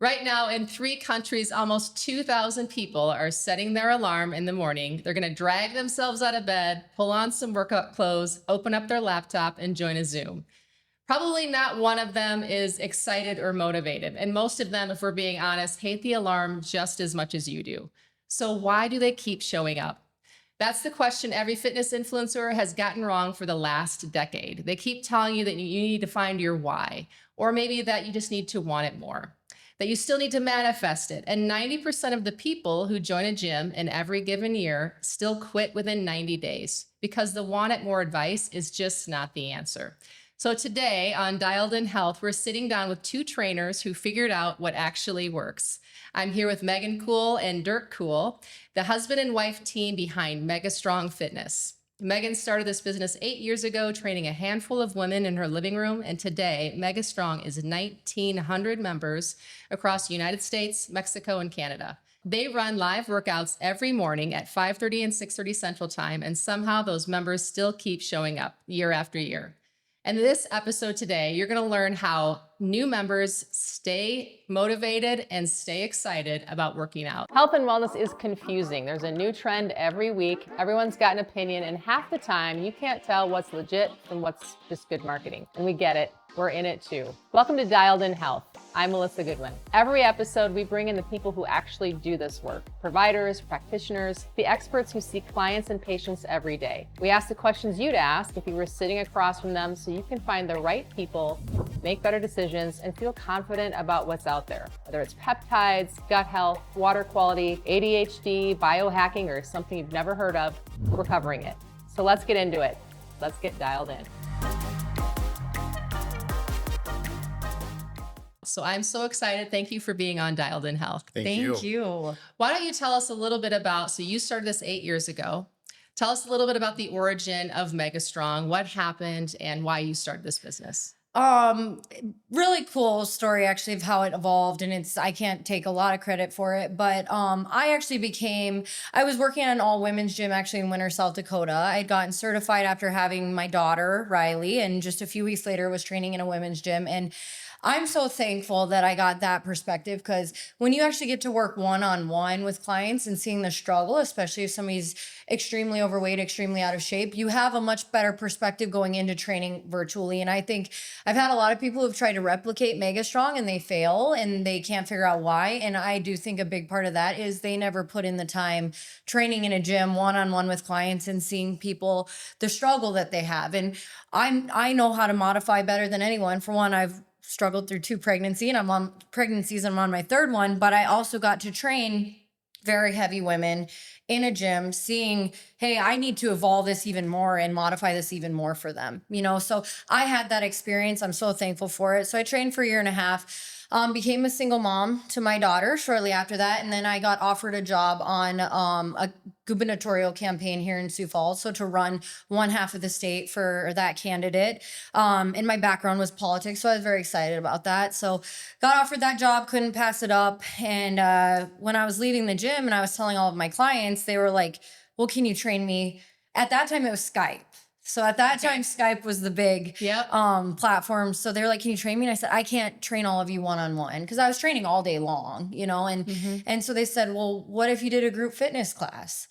Right now, in 3 countries, almost 2,000 people are setting their alarm in the morning. They're going to drag themselves out of bed, pull on some workout clothes, open up their laptop, and join a Zoom. Probably not one of them is excited or motivated. And most of them, if we're being honest, hate the alarm just as much as you do. So, why do they keep showing up? That's the question every fitness influencer has gotten wrong for the last decade. They keep telling you that you need to find your why, or maybe that you just need to want it more, that you still need to manifest it. And 90% of the people who join a gym in every given year still quit within 90 days because the want it more advice is just not the answer. So today on Dialed In Health, we're sitting down with two trainers who figured out what actually works. I'm here with Megan Kool and Dirk Kool, the husband and wife team behind Mega Strong Fitness. Megan started this business 8 years ago, training a handful of women in her living room. And today, Mega Strong is 1,900 members across the United States, Mexico, and Canada. They run live workouts every morning at 5:30 and 6:30 Central Time. And somehow those members still keep showing up year after year. And in this episode today, you're going to learn how new members stay motivated and stay excited about working out. Health and wellness is confusing. There's a new trend every week. Everyone's got an opinion, and half the time you can't tell what's legit from what's just good marketing. And we get it. We're in it too. Welcome to Dialed In Health. I'm Melissa Goodwin. Every episode, we bring in the people who actually do this work: providers, practitioners, the experts who see clients and patients every day. We ask the questions you'd ask if you were sitting across from them so you can find the right people, make better decisions, and feel confident about what's out there. Whether it's peptides, gut health, water quality, ADHD, biohacking, or something you've never heard of, we're covering it. So let's get into it. Let's get dialed in. So I'm so excited. Thank you for being on Dialed In Health. Thank you. Why don't you tell us a little bit about, so you started this 8 years ago. Tell us a little bit about the origin of Mega Strong, what happened, and why you started this business. Really cool story actually of how it evolved, and I can't take a lot of credit for it, but I was working at an all women's gym actually in Winter, South Dakota. I had gotten certified after having my daughter, Riley, and just a few weeks later was training in a women's gym. And I'm so thankful that I got that perspective, because when you actually get to work one-on-one with clients and seeing the struggle, especially if somebody's extremely overweight, extremely out of shape, you have a much better perspective going into training virtually. And I think I've had a lot of people who've tried to replicate Mega Strong and they fail and they can't figure out why. And I do think a big part of that is they never put in the time training in a gym one-on-one with clients and seeing people, the struggle that they have. And I know how to modify better than anyone. For one, I've struggled through 2 pregnancies, and I'm on my 3rd one, but I also got to train very heavy women in a gym, seeing, hey, I need to evolve this even more and modify this even more for them, so I had that experience. I'm so thankful for it. So I trained for a year and a half, became a single mom to my daughter shortly after that. And then I got offered a job on a gubernatorial campaign here in Sioux Falls. So to run one half of the state for that candidate. And my background was politics, so I was very excited about that. So got offered that job, couldn't pass it up. And when I was leaving the gym and I was telling all of my clients, they were like, well, can you train me? At that time, it was Skype. So at that time, Skype was the big platform. So they were like, can you train me? And I said, I can't train all of you one-on-one, because I was training all day long, and so they said, well, what if you did a group fitness class?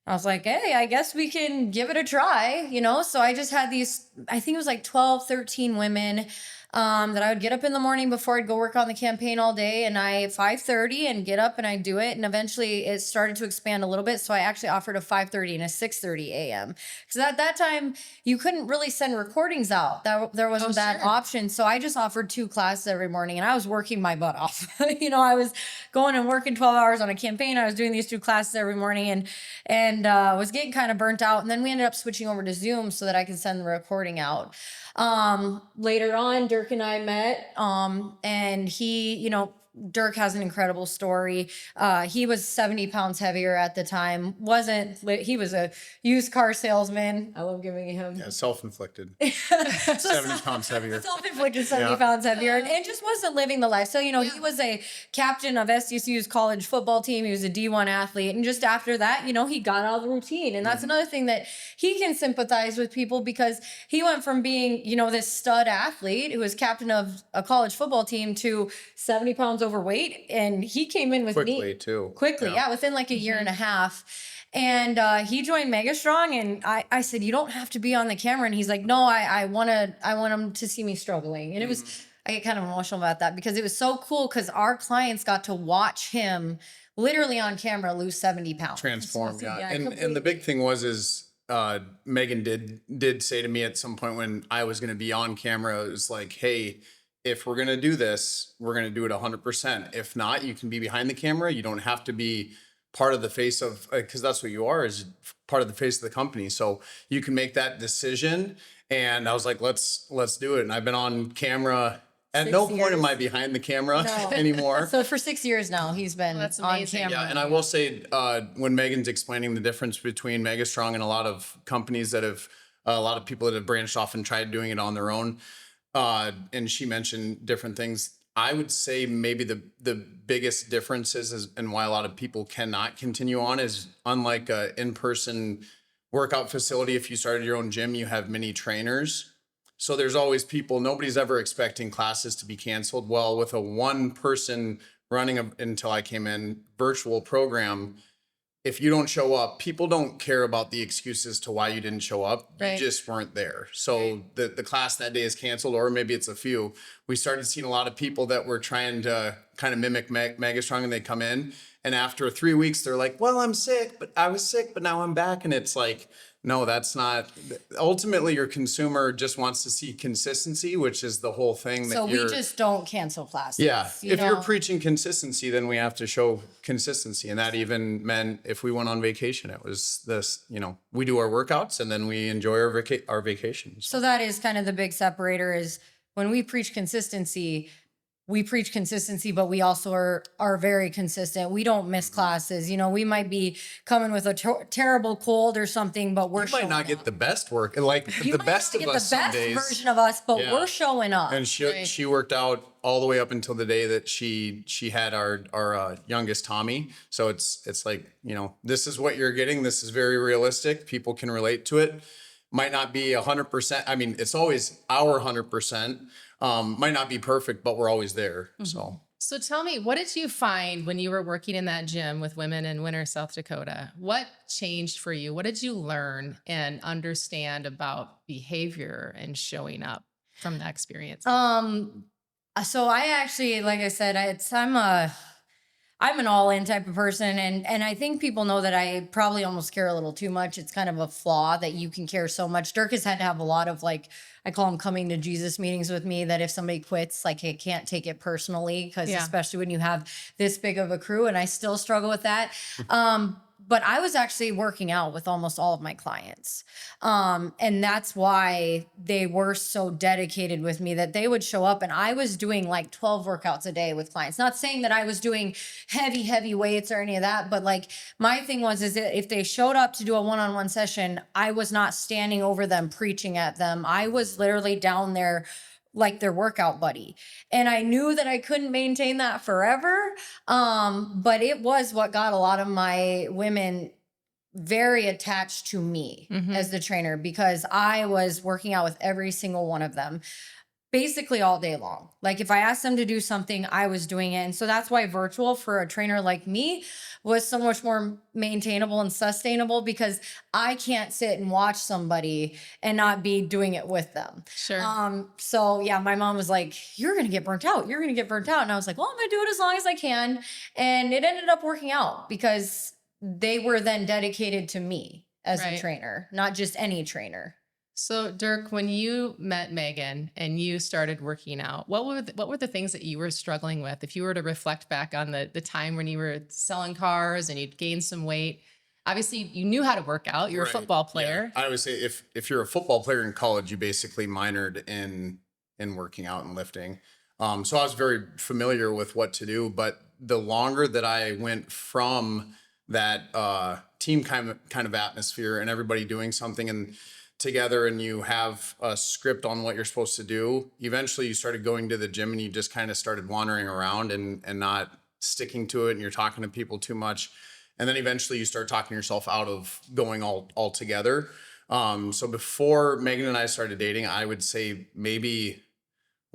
I was like, hey, I guess we can give it a try, So I just had these, I think it was like 12, 13 women that I would get up in the morning before I'd go work on the campaign all day, and I 5:30 and get up and I do it. And eventually it started to expand a little bit. So I actually offered a 5:30 and a 6:30 a.m. Because at that time you couldn't really send recordings out. There wasn't that option. So I just offered 2 classes every morning, and I was working my butt off. I was going and working 12 hours on a campaign. I was doing these 2 classes every morning and was getting kind of burnt out. And then we ended up switching over to Zoom so that I could send the recording out. Later on, Dirk and I met, and Dirk has an incredible story. He was 70 pounds heavier at the time. He was a used car salesman. I love giving him. Yeah, self-inflicted. 70 pounds heavier. Self-inflicted 70 pounds heavier, and just wasn't living the life. So, he was a captain of SDSU's college football team. He was a D1 athlete. And just after that, he got out of the routine. And that's another thing that he can sympathize with people, because he went from being, this stud athlete who was captain of a college football team to 70 pounds overweight, and he came in with Quickly me too. quickly. Yeah, within like a year and a half. And he joined Mega Strong, and I said, you don't have to be on the camera. And he's like, no, I want him to see me struggling. And it was, I get kind of emotional about that because it was so cool because our clients got to watch him literally on camera lose 70 pounds. Transform, awesome. yeah. Yeah, And the big thing was Megan did say to me at some point when I was going to be on camera, it was like, hey, if we're going to do this, we're going to do it 100%. If not, you can be behind the camera. You don't have to be part of the face of, because that's what you are, is part of the face of the company. So you can make that decision. And I was like, let's do it. And I've been on camera. At no point am I behind the camera anymore. So for 6 years now, he's been That's on amazing. camera. Yeah, and I will say, when Megan's explaining the difference between Mega Strong and a lot of companies that have, a lot of people that have branched off and tried doing it on their own, and she mentioned different things. I would say maybe the biggest differences is, and why a lot of people cannot continue on is, unlike a in-person workout facility, if you started your own gym, you have many trainers. So there's always people, nobody's ever expecting classes to be canceled. Well, with a one person running until I came in virtual program, if you don't show up, people don't care about the excuses to why you didn't show up. Right. You just weren't there. So the class that day is canceled, or maybe it's a few. We started seeing a lot of people that were trying to kind of mimic Mega Strong, and they come in, and after 3 weeks, they're like, well, I was sick, but now I'm back. And it's like, no, that's not. Ultimately, your consumer just wants to see consistency, which is the whole thing. So we just don't cancel classes. Yeah. If know? you're preaching consistency, then we have to show consistency. And that even meant if we went on vacation, it was this, we do our workouts and then we enjoy our vacations. So that is kind of the big separator is when we preach consistency, but we also are very consistent. We don't miss classes. We might be coming with a terrible cold or something, but we're You might not get the best work, like the best of us some days. The best version of us, but we're showing up. And she worked out all the way up until the day that she had our youngest Tommy. So it's like, this is what you're getting. This is very realistic. People can relate to it. Might not be 100%. I mean, it's always our 100%. Might not be perfect, but we're always there. So tell me, what did you find when you were working in that gym with women in Winter, South Dakota? What changed for you? What did you learn and understand about behavior and showing up from that experience? So I actually, like I said, I'm an all-in type of person, and I think people know that I probably almost care a little too much. It's kind of a flaw that you can care so much. Dirk has had to have a lot of, like, I call them coming to Jesus meetings with me, that if somebody quits, like, I can't take it personally, because especially when you have this big of a crew, and I still struggle with that. But I was actually working out with almost all of my clients. And that's why they were so dedicated with me, that they would show up, and I was doing like 12 workouts a day with clients. Not saying that I was doing heavy weights or any of that, but like my thing is that if they showed up to do a one-on-one session, I was not standing over them preaching at them. I was literally down there like their workout buddy. And I knew that I couldn't maintain that forever. But it was what got a lot of my women very attached to me as the trainer, because I was working out with every single one of them basically all day long. Like if I asked them to do something, I was doing it. And so that's why virtual for a trainer like me was so much more maintainable and sustainable, because I can't sit and watch somebody and not be doing it with them. Sure. So yeah, my mom was like, you're going to get burnt out. You're going to get burnt out. And I was like, well, I'm going to do it as long as I can. And it ended up working out because they were then dedicated to me as a trainer, not just any trainer. So Dirk, when you met Megan and you started working out, what were the things that you were struggling with? If you were to reflect back on the time when you were selling cars and you'd gained some weight, obviously you knew how to work out. You're a football player. Yeah. I would say if you're a football player in college, you basically minored in working out and lifting. So I was very familiar with what to do, but the longer that I went from that team kind of atmosphere and everybody doing something and together, and you have a script on what you're supposed to do, eventually you started going to the gym and you just kind of started wandering around and not sticking to it, and you're talking to people too much. And then eventually you start talking yourself out of going all together. So before Megan and I started dating, I would say maybe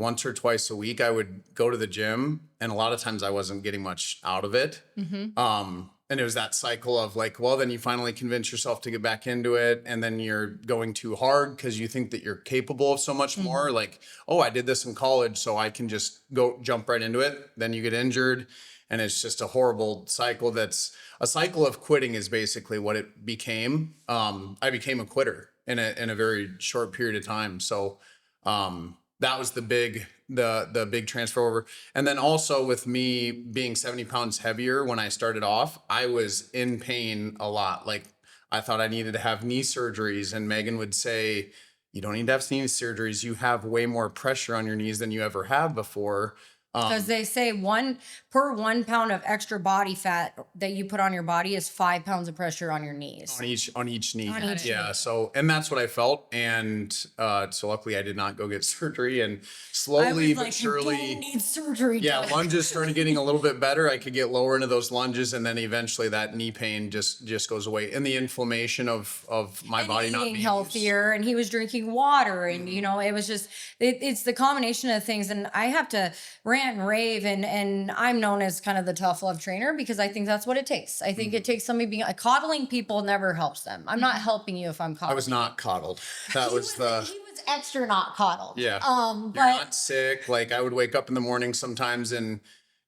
once or twice a week, I would go to the gym, and a lot of times I wasn't getting much out of it. And it was that cycle of like, well, then you finally convince yourself to get back into it, and then you're going too hard because you think that you're capable of so much more. Like, oh, I did this in college, so I can just go jump right into it. Then you get injured, and it's just a horrible cycle. That's a cycle of quitting is basically what it became. I became a quitter in a very short period of time. So that was the big transfer over. And then also with me being 70 pounds heavier when I started off, I was in pain a lot. Like I thought I needed to have knee surgeries, and Megan would say, you don't need to have knee surgeries. You have way more pressure on your knees than you ever have before. Because they say 1 pound of extra body fat that you put on your body is 5 pounds of pressure on your knees. On each knee. On each yeah. knee. So, and that's what I felt. And so luckily I did not go get surgery, and I slowly was but like, surely. you don't need surgery. Yeah, Dirk. lunges started getting a little bit better. I could get lower into those lunges, and then eventually that knee pain just goes away, and the inflammation of my body And not eating being healthier, and he was drinking water, and you know, it was just it's the combination of things. And I have to rant and rave, and I'm known as kind of the tough love trainer because I think that's what it takes. I think it takes somebody being coddling people never helps them. I'm not helping you if I'm coddling. I was not coddled. That was the. He was extra not coddled. Yeah. But You're not sick. Like I would wake up in the morning sometimes and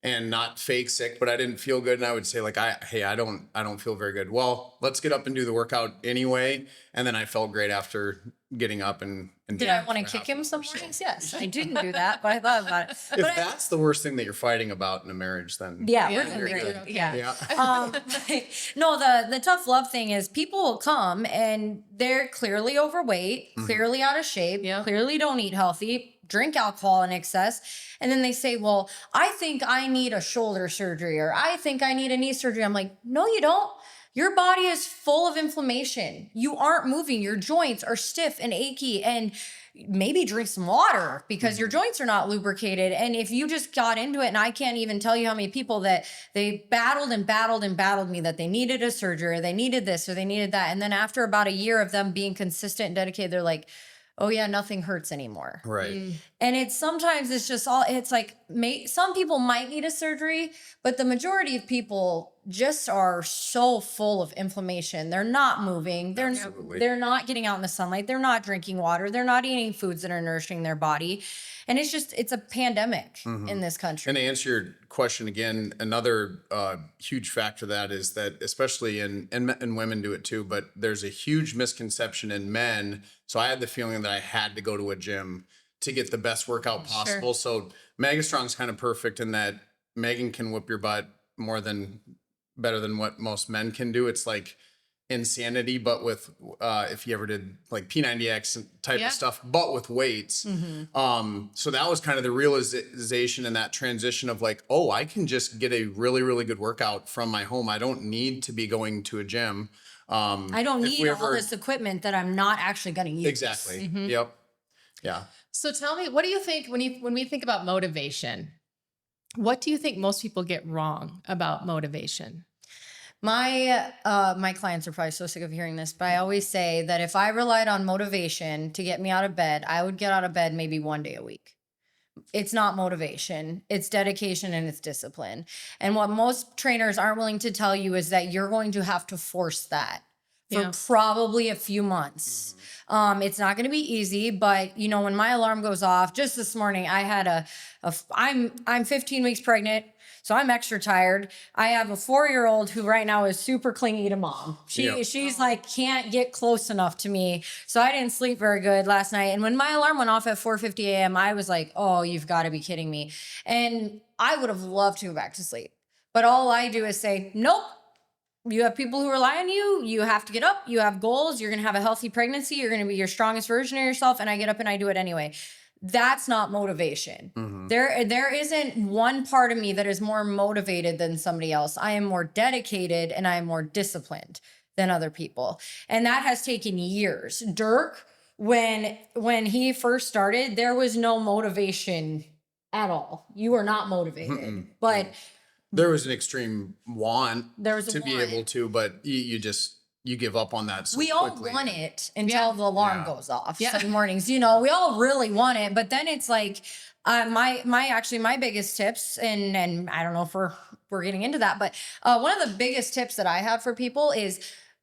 not fake sick, but I didn't feel good. And I would say like, I don't feel very good. Well, let's get up and do the workout anyway. And then I felt great after getting up and did I want to kick him some mornings? Yes, I didn't do that, but I thought about it. But If that's the worst thing that you're fighting about in a marriage, then yeah, Yeah, we're doing you're great. good. Yeah. yeah. No, the tough love thing is people will come and they're clearly overweight, clearly out of shape, Yeah. clearly don't eat healthy, drink alcohol in excess. And then they say, well, I think I need a shoulder surgery, or I think I need a knee surgery. I'm like, no, you don't. Your body is full of inflammation. You aren't moving. Your joints are stiff and achy, and maybe drink some water because your joints are not lubricated. And if you just got into it, and I can't even tell you how many people that they battled and battled and battled me that they needed a surgery, or they needed this, or they needed that. And then after about a year of them being consistent and dedicated, they're like, oh yeah, nothing hurts anymore. Right. And it's sometimes it's just all, it's like some people might need a surgery, but the majority of people just are so full of inflammation. They're not moving. Absolutely. They're not getting out in the sunlight. They're not drinking water. They're not eating foods that are nourishing their body. And it's a pandemic in this country. And to answer your question again, another huge factor of that is that, especially and women do it too, but there's a huge misconception in men. So I had the feeling that I had to go to a gym to get the best workout possible. So Mega Strong's kind of perfect in that Megan can whip your butt better than what most men can do. It's like insanity, but with if you ever did like P90X type of stuff, but with weights. So that was kind of the realization and that transition of like, oh, I can just get a really, really good workout from my home. I don't need to be going to a gym. I don't need all this equipment that I'm not actually going to use. Exactly. Yep. Yeah. So tell me, what do you think when we think about motivation? What do you think most people get wrong about motivation? My clients are probably so sick of hearing this, but I always say that if I relied on motivation to get me out of bed, I would get out of bed maybe 1 day a week. It's not motivation, it's dedication and it's discipline. And what most trainers aren't willing to tell you is that you're going to have to force that for probably a few months. It's not going to be easy, but you know, when my alarm goes off, just this morning, I had I'm 15 weeks pregnant. So I'm extra tired. I have a 4-year-old who right now is super clingy to mom. She's like, can't get close enough to me. So I didn't sleep very good last night. And when my alarm went off at 4:50 a.m., I was like, oh, you've got to be kidding me. And I would have loved to go back to sleep. But all I do is say, nope. You have people who rely on you. You have to get up. You have goals. You're going to have a healthy pregnancy. You're going to be your strongest version of yourself. And I get up and I do it anyway. That's not motivation. There isn't one part of me that is more motivated than somebody else. I am more dedicated and I am more disciplined than other people. And that has taken years. Dirk, when he first started, there was no motivation at all. You were not motivated. But there was an extreme want there was a to be want. able to, but you just you give up on that so we all quickly. want it until the alarm goes off Yeah. some mornings. You know, we all really want it, but then it's like my biggest tips, and I don't know if we're getting into that, but one of the biggest tips that I have for people is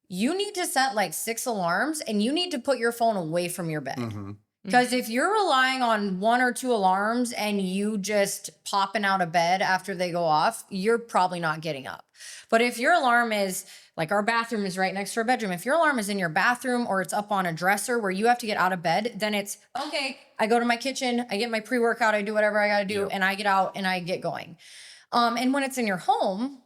you need to set like 6 alarms, and you need to put your phone away from your bed. Because if you're relying on 1 or 2 alarms and you just popping out of bed after they go off, you're probably not getting up. But if your alarm is like, our bathroom is right next to our bedroom, if your alarm is in your bathroom or it's up on a dresser where you have to get out of bed, then it's okay. I go to my kitchen, I get my pre-workout, I do whatever I got to do, and I get out and I get going. And when it's in your home,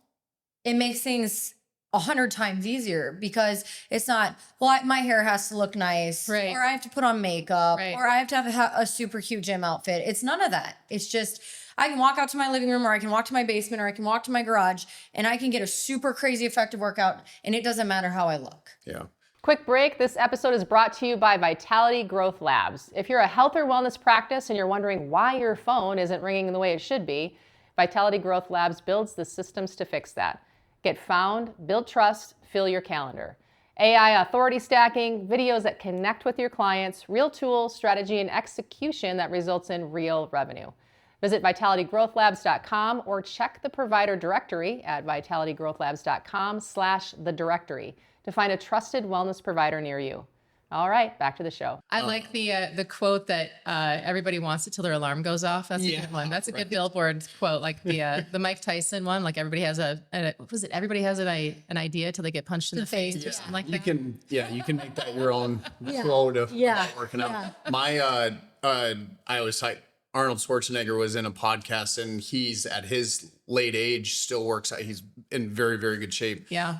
it makes things 100 times easier, because it's not, well, my hair has to look nice, Right. or I have to put on makeup, Right. or I have to have a super cute gym outfit. It's none of that. It's just, I can walk out to my living room, or I can walk to my basement, or I can walk to my garage, and I can get a super crazy effective workout, and it doesn't matter how I look. Yeah. Quick break. This episode is brought to you by Vitality Growth Labs. If you're a health or wellness practice and you're wondering why your phone isn't ringing the way it should be, Vitality Growth Labs builds the systems to fix that. Get found, build trust, fill your calendar. AI authority stacking, videos that connect with your clients, real tools, strategy, and execution that results in real revenue. Visit vitalitygrowthlabs.com or check the provider directory at vitalitygrowthlabs.com/the directory to find a trusted wellness provider near you. All right, back to the show. I like the quote that everybody wants it till their alarm goes off. That's a good one. That's a good billboard quote, like the Mike Tyson one. Like everybody has what was it? Everybody has an idea till they get punched in the face. Or something like You that. can make that your own flow to working out. My I always like Arnold Schwarzenegger was in a podcast, and he's at his late age still works out. He's in very, very good shape. Yeah.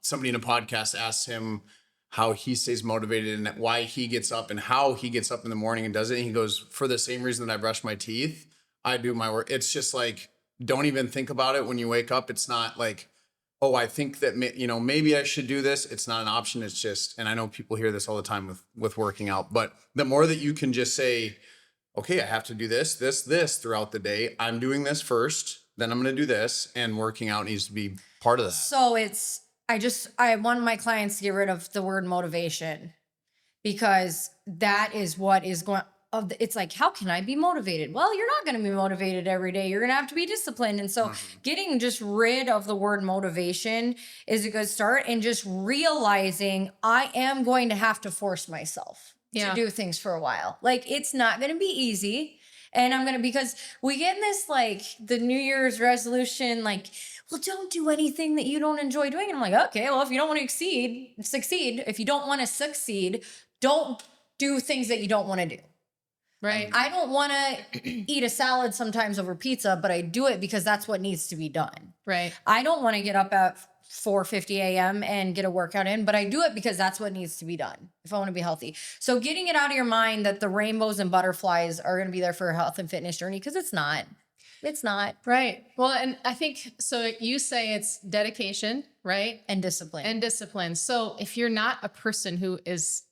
Somebody in a podcast asked him how he stays motivated and why he gets up and how he gets up in the morning and does it. And he goes, for the same reason that I brush my teeth, I do my work. It's just like, don't even think about it when you wake up. It's not like, oh, I think that, maybe I should do this. It's not an option. It's just, and I know people hear this all the time with working out, but the more that you can just say, okay, I have to do this throughout the day. I'm doing this first, then I'm going to do this, and working out needs to be part of that. So I want my clients to get rid of the word motivation, because that is what is going of. It's like, how can I be motivated? Well, you're not going to be motivated every day. You're going to have to be disciplined. And so getting just rid of the word motivation is a good start, and just realizing I am going to have to force myself to do things for a while. Like, it's not going to be easy. And because we get in this, like, the New Year's resolution, like, well, don't do anything that you don't enjoy doing. And I'm like, okay, well, if you don't want to succeed, if you don't want to succeed, don't do things that you don't want to do. Right. I don't want to eat a salad sometimes over pizza, but I do it because that's what needs to be done. Right. I don't want to get up at 4:50 a.m. and get a workout in, but I do it because that's what needs to be done if I want to be healthy. So getting it out of your mind that the rainbows and butterflies are going to be there for a health and fitness journey, because it's not. It's not. Right. Well, and I think, so you say it's dedication, right? And discipline. And discipline. So if you're not a person who is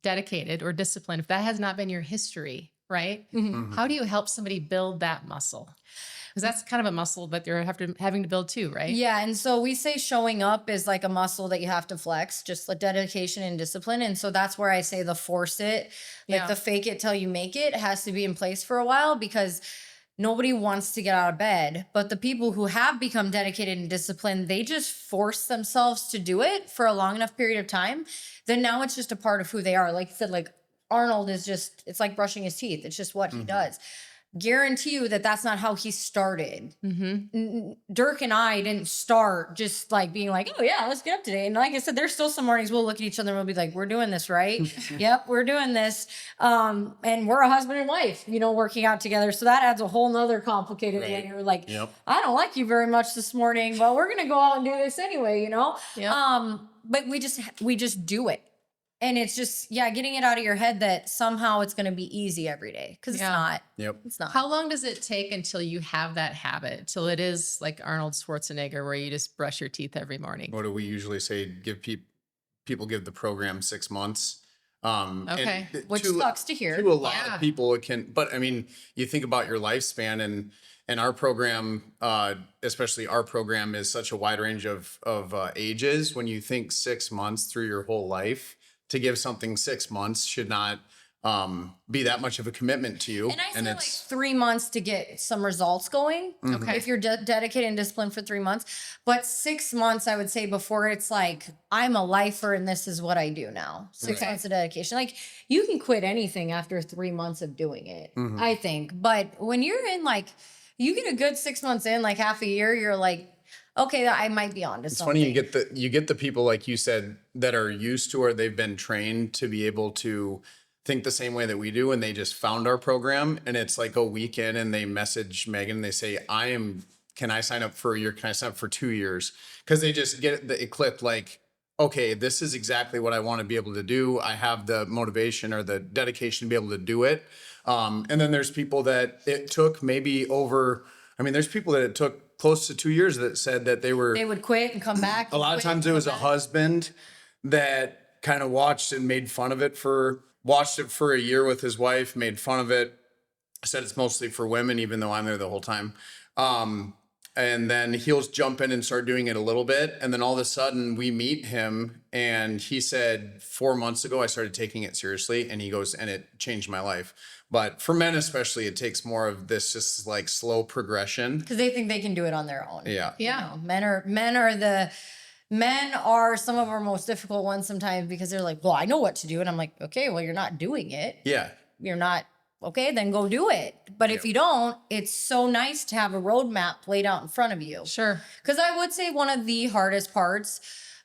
dedicated or disciplined, if that has not been your history, right? How do you help somebody build that muscle? Because that's kind of a muscle that they're having to build too, right? Yeah. And so we say showing up is like a muscle that you have to flex, just like dedication and discipline. And so that's where I say the force it, like the fake it till you make it has to be in place for a while, because nobody wants to get out of bed. But the people who have become dedicated and disciplined, they just force themselves to do it for a long enough period of time. Then now it's just a part of who they are. Like I said, like Arnold is just, it's like brushing his teeth. It's just what he does. Guarantee you that that's not how he started. Dirk and I didn't start just like being like, oh yeah, let's get up today. And like I said, there's still some mornings we'll look at each other and we'll be like, we're doing this, right? Yep, we're doing this. And we're a husband and wife, working out together. So that adds a whole nother complicated layer. Like, I don't like you very much this morning, but we're gonna go out and do this anyway, But we just do it. And it's just, getting it out of your head that somehow it's going to be easy every day. Because it's not. Yep. It's not. How long does it take until you have that habit? Till it is like Arnold Schwarzenegger, where you just brush your teeth every morning? What do we usually say? People give the program 6 months. Okay. Which sucks to hear. To a lot of people, it can, but I mean, you think about your lifespan, And our program, especially our program, is such a wide range of ages. When you think 6 months through your whole life, to give something 6 months should not be that much of a commitment to you. And I say like 3 months to get some results going. Okay. If you're dedicated and disciplined for 3 months, but 6 months, I would say, before it's like, I'm a lifer and this is what I do now. 6 months of dedication. Like, you can quit anything after 3 months of doing it, I think. But when you're in like, you get a good 6 months in, like half a year, you're like, okay, I might be on to something. Funny, you get the people, like you said, that are used to, or they've been trained to be able to think the same way that we do, and they just found our program, and it's like a weekend, and they message Megan and they say, can I sign up for a year? Can I sign up for 2 years? Because they just get it clipped, like, okay, this is exactly what I want to be able to do. I have the motivation or the dedication to be able to do it. And then there's people that it took maybe there's people that it took close to 2 years that said that they would quit and come back. a lot of times it was a husband that kind of watched and made fun of it watched it for a year with his wife, made fun of it, said it's mostly for women, even though I'm there the whole time. And then he'll jump in and start doing it a little bit. And then all of a sudden we meet him, and he said 4 months ago, I started taking it seriously. And he goes, and it changed my life. But for men especially, it takes more of this just like slow progression. Because they think they can do it on their own. Yeah. Yeah. You know, men are some of our most difficult ones sometimes, because they're like, well, I know what to do. And I'm like, okay, well, you're not doing it. Yeah. You're not, okay, then go do it. But if you don't, it's so nice to have a roadmap laid out in front of you. Sure. Because I would say one of the hardest parts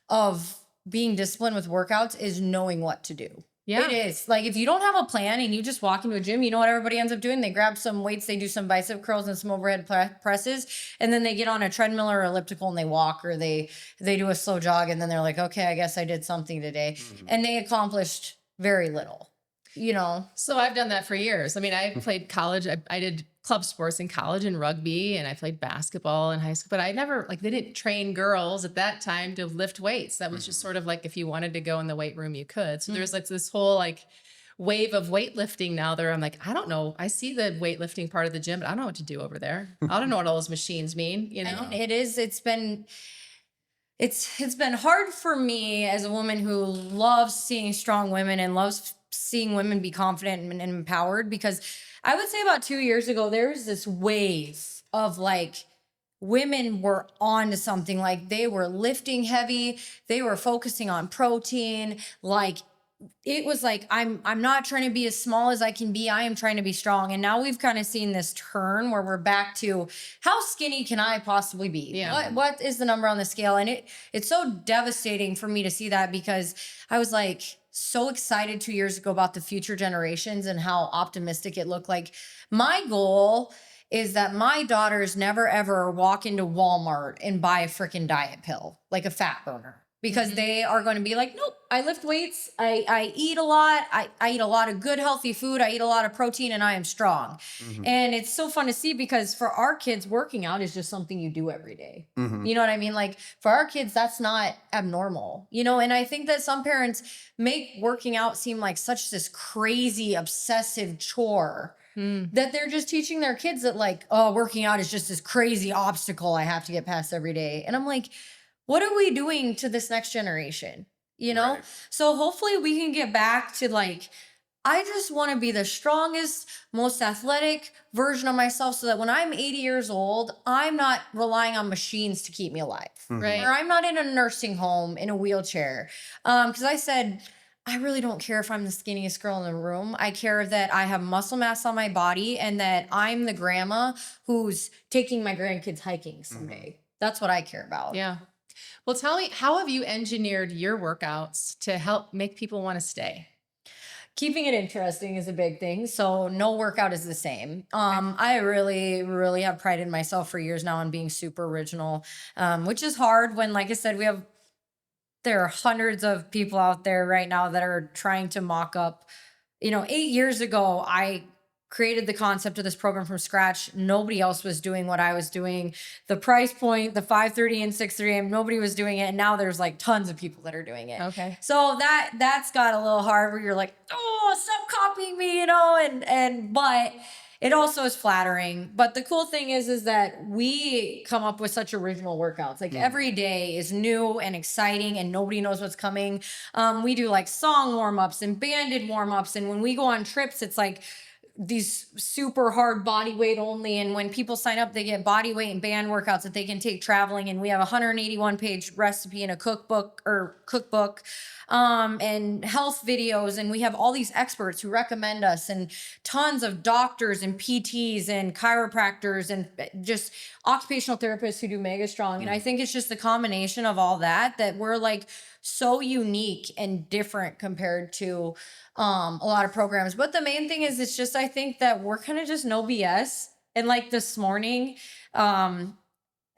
of being disciplined with workouts is knowing what to do. Yeah. It is. Like, if you don't have a plan and you just walk into a gym, you know what everybody ends up doing? They grab some weights, they do some bicep curls and some overhead presses, and then they get on a treadmill or elliptical and they walk, or they do a slow jog, and then they're like, okay, I guess I did something today. And they accomplished very little, you know? So I've done that for years. I mean, I played college. I did club sports in college and rugby, and I played basketball in high school, but I never, like, they didn't train girls at that time to lift weights. That was just sort of like, if you wanted to go in the weight room, you could. So there's like this whole like wave of weightlifting now there. I'm like, I don't know. I see the weightlifting part of the gym, but I don't know what to do over there. I don't know what all those machines mean, you know? And it's been hard for me as a woman who loves seeing strong women and loves seeing women be confident and empowered, because I would say about 2 years ago, there was this wave of like, women were on to something. Like, they were lifting heavy, they were focusing on protein. Like, it was like, I'm not trying to be as small as I can be, I am trying to be strong. And now we've kind of seen this turn where we're back to, how skinny can I possibly be? Yeah. What is the number on the scale? And it's so devastating for me to see that, because I was like so excited 2 years ago about the future generations and how optimistic it looked. Like, my goal is that my daughters never ever walk into Walmart and buy a freaking diet pill, like a fat burner, because they are going to be like, nope, I lift weights, I eat a lot, I eat a lot of good healthy food, I eat a lot of protein, and I am strong. And it's so fun to see, because for our kids, working out is just something you do every day. You know what I mean? Like, for our kids, that's not abnormal, you know? And I think that some parents make working out seem like such this crazy obsessive chore, that they're just teaching their kids that, like, oh, working out is just this crazy obstacle I have to get past every day. And I'm like, what are we doing to this next generation? You know? Right. So hopefully we can get back to like, I just want to be the strongest, most athletic version of myself, so that when I'm 80 years old, I'm not relying on machines to keep me alive. Right. Or I'm not in a nursing home in a wheelchair. Because I said, I really don't care if I'm the skinniest girl in the room. I care that I have muscle mass on my body, and that I'm the grandma who's taking my grandkids hiking someday. That's what I care about. Yeah. Well, tell me, how have you engineered your workouts to help make people want to stay? Keeping it interesting is a big thing. So no workout is the same. I really, really have prided myself for years now on being super original, which is hard when, like I said, there are hundreds of people out there right now that are trying to mock up. You know, 8 years ago, I created the concept of this program from scratch. Nobody else was doing what I was doing. The price point, the 5:30 and 6:30 a.m., nobody was doing it. And now there's like tons of people that are doing it. Okay. So that's got a little hard, where you're like, oh, stop copying me, you know, but it also is flattering. But the cool thing is that we come up with such original workouts. Like every day is new and exciting and nobody knows what's coming. We do like song warm-ups and banded warm-ups. And when we go on trips, it's like these super hard body weight only. And when people sign up, they get body weight and band workouts that they can take traveling. And we have a 181-page recipe in a cookbook and health videos. And we have all these experts who recommend us and tons of doctors and PTs and chiropractors and just occupational therapists who do Mega Strong. And I think it's just the combination of all that we're like so unique and different compared to a lot of programs. But the main thing is, it's just, I think that we're kind of just no BS. And like this morning, I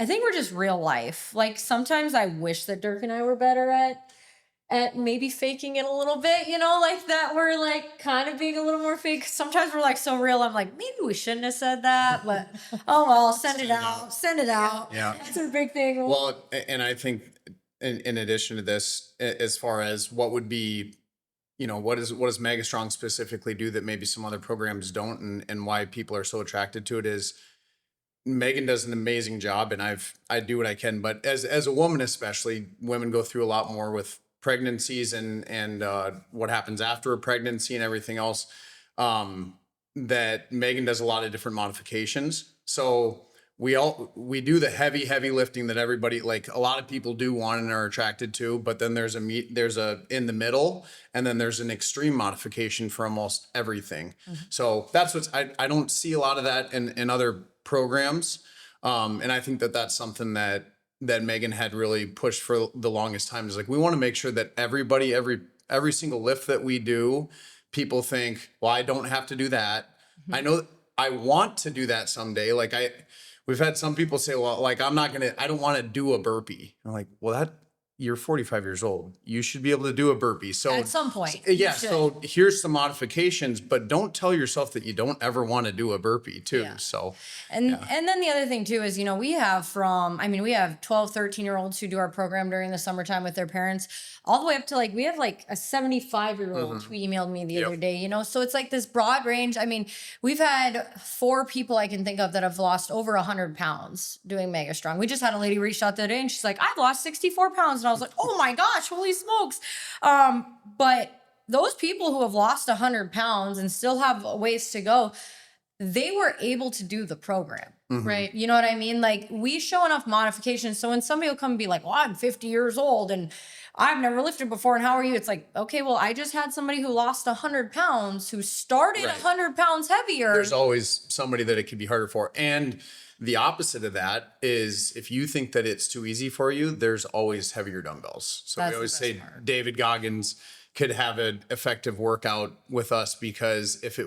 think we're just real life. Like sometimes I wish that Dirk and I were better at maybe faking it a little bit, like that we're like kind of being a little more fake. Sometimes we're like so real. I'm like, maybe we shouldn't have said that, but oh well, send it out. Yeah. That's a big thing. Well, and I think in addition to this, as far as what would be, what does Mega Strong specifically do that maybe some other programs don't, and why people are so attracted to it is Megan does an amazing job, and I do what I can, but as a woman, especially, women go through a lot more with pregnancies and what happens after a pregnancy and everything else, that Megan does a lot of different modifications. So we do the heavy lifting that everybody, like a lot of people do want and are attracted to, but then there's a in the middle, and then there's an extreme modification for almost everything. So that's I don't see a lot of that in other programs. And I think that's something that Megan had really pushed for the longest time, is like, we want to make sure that everybody, every single lift that we do, people think, well, I don't have to do that. I know I want to do that someday. Like we've had some people say, well, like, I don't want to do a burpee. I'm like, well, you're 45 years old. You should be able to do a burpee. So At some point. yeah. So here's some modifications, but don't tell yourself that you don't ever want to do a burpee too. Yeah. So, and then the other thing too is, we have 12, 13-year-olds who do our program during the summertime with their parents, all the way up to we have like a 75-year-old who emailed me the other day, so it's like this broad range. I mean, we've had 4 people I can think of that have lost over 100 pounds doing Mega Strong. We just had a lady reach out the other day and she's like, I've lost 64 pounds. And I was like, oh my gosh, holy smokes. But those people who have lost 100 pounds and still have a ways to go, they were able to do the program. Right. You know what I mean? Like, we show enough modifications. So when somebody will come and be like, well, I'm 50 years old and I've never lifted before, and how are you? It's like, okay, well, I just had somebody who lost 100 pounds who started 100 pounds heavier. There's always somebody that it could be harder for. And the opposite of that is, if you think that it's too easy for you, there's always heavier dumbbells. So That's we always the say best part. David Goggins could have an effective workout with us, because if he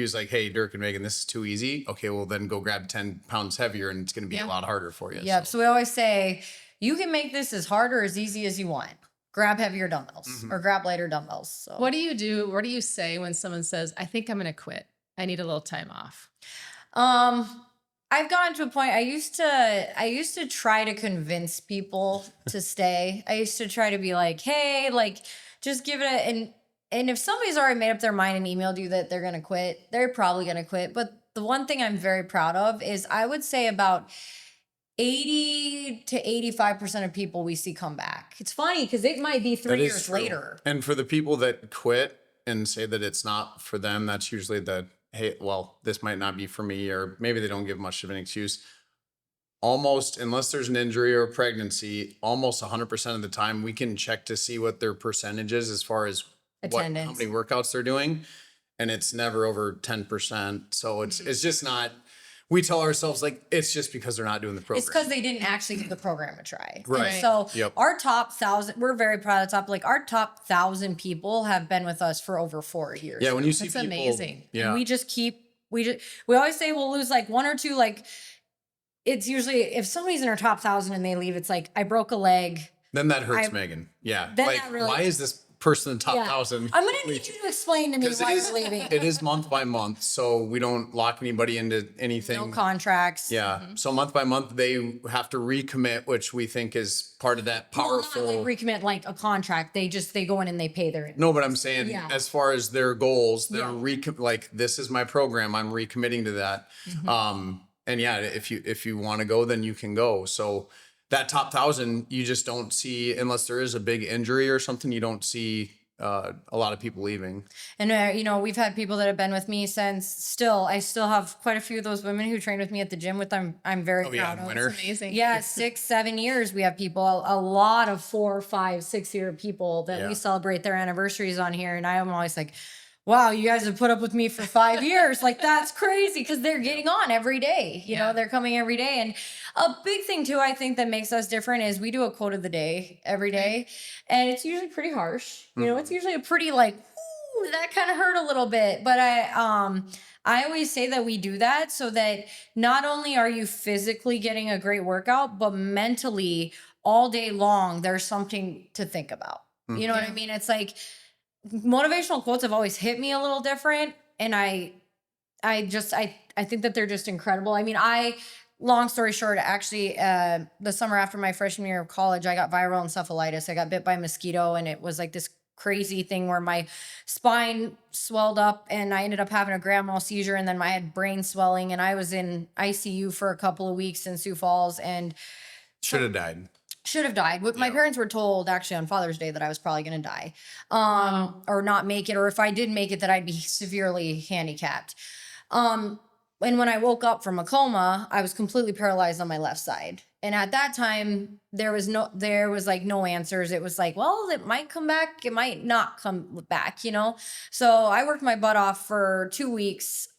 was like, hey, Dirk and Megan, this is too easy. Okay, well then go grab 10 pounds heavier and it's going to be a lot harder for you. Yep. So we always say, you can make this as hard or as easy as you want. Grab heavier dumbbells or grab lighter dumbbells. So What do you do? What do you say when someone says, I think I'm going to quit? I need a little time off. I've gotten to a point, I used to try to convince people to stay. I used to try to be like, hey, just give it and if somebody's already made up their mind and emailed you that they're going to quit, they're probably going to quit. But the one thing I'm very proud of is, I would say about 80 to 85% of people we see come back. It's funny because it might be 3 years later. And for the people that quit and say that it's not for them, that's usually hey, well, this might not be for me, or maybe they don't give much of an excuse. Almost, unless there's an injury or a pregnancy, almost 100% of the time we can check to see what their percentage is as far as how many workouts they're doing. And it's never over 10%. So it's just not, we tell ourselves it's just because they're not doing the program. It's because they didn't actually give the program a try. Right. And so our top 1,000, we're very proud of the top, our top 1,000 people have been with us for over 4 years. Yeah. When you see That's people, amazing. Yeah. And we always say we'll lose 1 or 2, it's usually, if somebody's in our top 1,000 and they leave, it's like, I broke a leg. Then that hurts Megan. Yeah. Then that really- why is this person in the top Yeah. 1,000. I'm gonna need you to explain to me why you're leaving. It is month by month, so we don't lock anybody into anything. No contracts. Yeah. So month by month, they have to recommit, which we think is part of that powerful. Well, not like recommit like a contract. They go in and they pay their. No, but I'm saying Yeah. as far as their goals, they're Yeah. like, this is my program. I'm recommitting to that. And yeah, if you want to go, then you can go. So that top 1,000, you just don't see, unless there is a big injury or something, you don't see a lot of people leaving. And you know, we've had people that have been with me since. I still have quite a few of those women who trained with me at the gym. I'm very proud of. winter. Amazing. Yeah, 6, 7 years. We have people, a lot of 4, 5, 6-year people that we celebrate their anniversaries on here. And I'm always like, wow, you guys have put up with me for 5 years. Like, that's crazy, because they're getting on every day. You know, they're coming every day. And a big thing too, I think, that makes us different is we do a quote of the day every day. And it's usually pretty harsh. You know, it's usually a pretty like, ooh, that kind of hurt a little bit. But I always say that we do that so that not only are you physically getting a great workout, but mentally all day long, there's something to think about. You know what I mean? It's like, motivational quotes have always hit me a little different. And I think that they're just incredible. I mean, long story short, actually, the summer after my freshman year of college, I got viral encephalitis. I got bit by a mosquito, and it was like this crazy thing where my spine swelled up and I ended up having a grand mal seizure, and then I had brain swelling, and I was in ICU for a couple of weeks in Sioux Falls and Should have died. My parents were told actually on Father's Day that I was probably going to die, or not make it, or if I did make it, that I'd be severely handicapped. And when I woke up from a coma, I was completely paralyzed on my left side. And at that time, there was like no answers. It was like, well, it might come back, it might not come back, you know? So I worked my butt off for 2 weeks,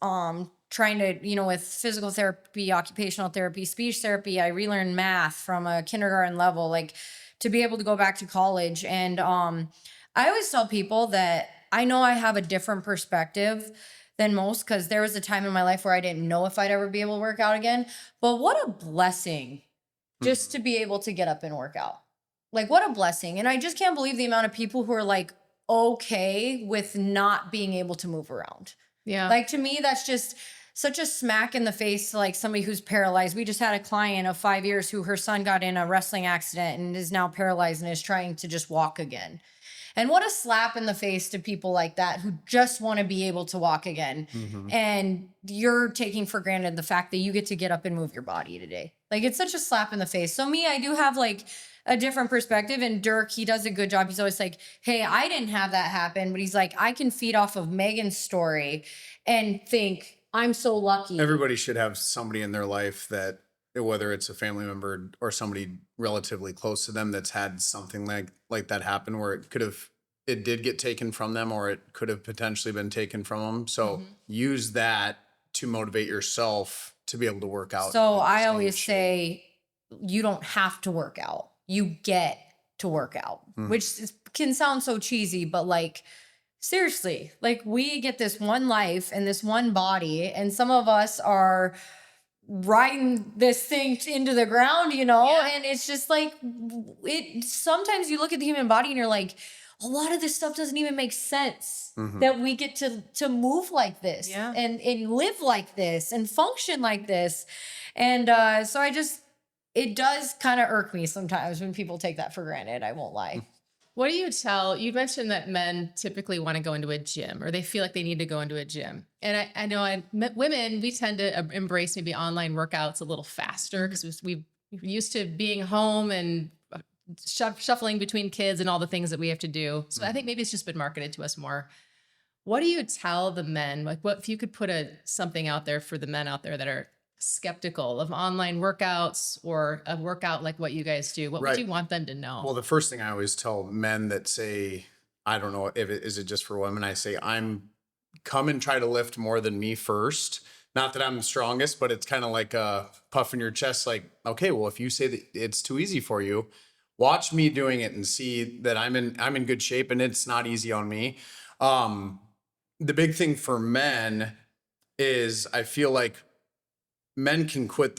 trying to, you know, with physical therapy, occupational therapy, speech therapy. I relearned math from a kindergarten level, like, to be able to go back to college. And I always tell people that I know I have a different perspective than most, because there was a time in my life where I didn't know if I'd ever be able to work out again. But what a blessing just to be able to get up and work out. Like, what a blessing. And I just can't believe the amount of people who are like okay with not being able to move around. Yeah. Like, to me, that's just such a smack in the face to like somebody who's paralyzed. We just had a client of 5 years who her son got in a wrestling accident and is now paralyzed and is trying to just walk again. And what a slap in the face to people like that who just want to be able to walk again. And you're taking for granted the fact that you get to get up and move your body today. Like, it's such a slap in the face. So me, I do have like a different perspective. And Dirk, he does a good job. He's always like, hey, I didn't have that happen. But he's like, I can feed off of Megan's story and think, I'm so lucky. Everybody should have somebody in their life that, whether it's a family member or somebody relatively close to them, that's had something like that happen, where it did get taken from them, or it could have potentially been taken from them. So use that to motivate yourself to be able to work out. So I always say, you don't have to work out. You get to work out, which can sound so cheesy, but like, seriously, like, we get this one life and this one body, and some of us are riding this thing into the ground, you know? And it's just like, sometimes you look at the human body and you're like, a lot of this stuff doesn't even make sense that we get to move like this and live like this and function like this. And so it does kind of irk me sometimes when people take that for granted. I won't lie. What do you tell? You mentioned that men typically want to go into a gym, or they feel like they need to go into a gym. And I know women, we tend to embrace maybe online workouts a little faster, because we're used to being home and shuffling between kids and all the things that we have to do. So I think maybe it's just been marketed to us more. What do you tell the men? Like, what if you could put something out there for the men out there that are skeptical of online workouts or a workout like what you guys do? What would you want them to know? Well, the first thing I always tell men that say, I don't know if is it just for women, I say, come and try to lift more than me first. Not that I'm the strongest, but it's kind of like a puff in your chest. Like, okay, well, if you say that it's too easy for you, watch me doing it and see that I'm in good shape and it's not easy on me. The big thing for men is, I feel like men can quit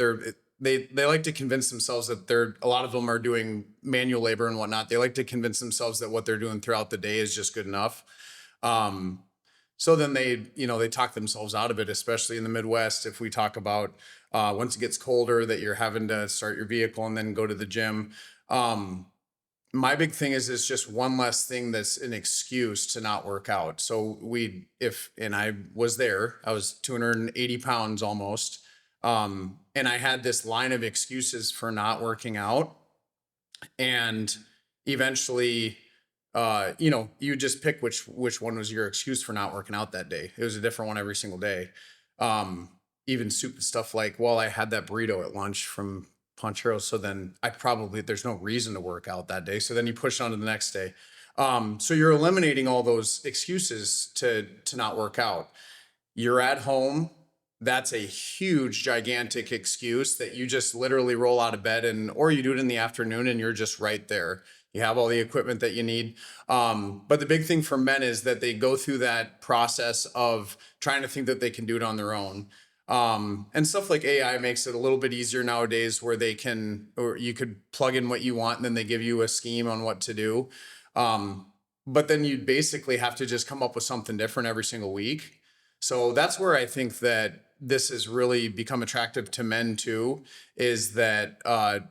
they like to convince themselves that a lot of them are doing manual labor and whatnot. They like to convince themselves that what they're doing throughout the day is just good enough. So then they talk themselves out of it, especially in the Midwest. If we talk about once it gets colder, that you're having to start your vehicle and then go to the gym. My big thing is it's just one less thing that's an excuse to not work out. So I was there, I was 280 pounds almost. And I had this line of excuses for not working out. And eventually, you just pick which one was your excuse for not working out that day. It was a different one every single day. Even stupid stuff like, well, I had that burrito at lunch from Ponchero, so then there's no reason to work out that day. So then you push on to the next day. So you're eliminating all those excuses to not work out. You're at home. That's a huge, gigantic excuse that you just literally roll out of bed or you do it in the afternoon and you're just right there. You have all the equipment that you need. But the big thing for men is that they go through that process of trying to think that they can do it on their own. And stuff like AI makes it a little bit easier nowadays where you could plug in what you want and then they give you a scheme on what to do. But then you basically have to just come up with something different every single week. So that's where I think that this has really become attractive to men too, is that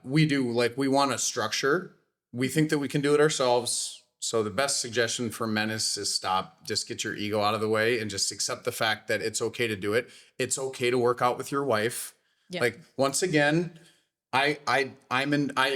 we want a structure. We think that we can do it ourselves. So the best suggestion for men is to stop, just get your ego out of the way and just accept the fact that it's okay to do it. It's okay to work out with your wife. Yeah. Like, once again, I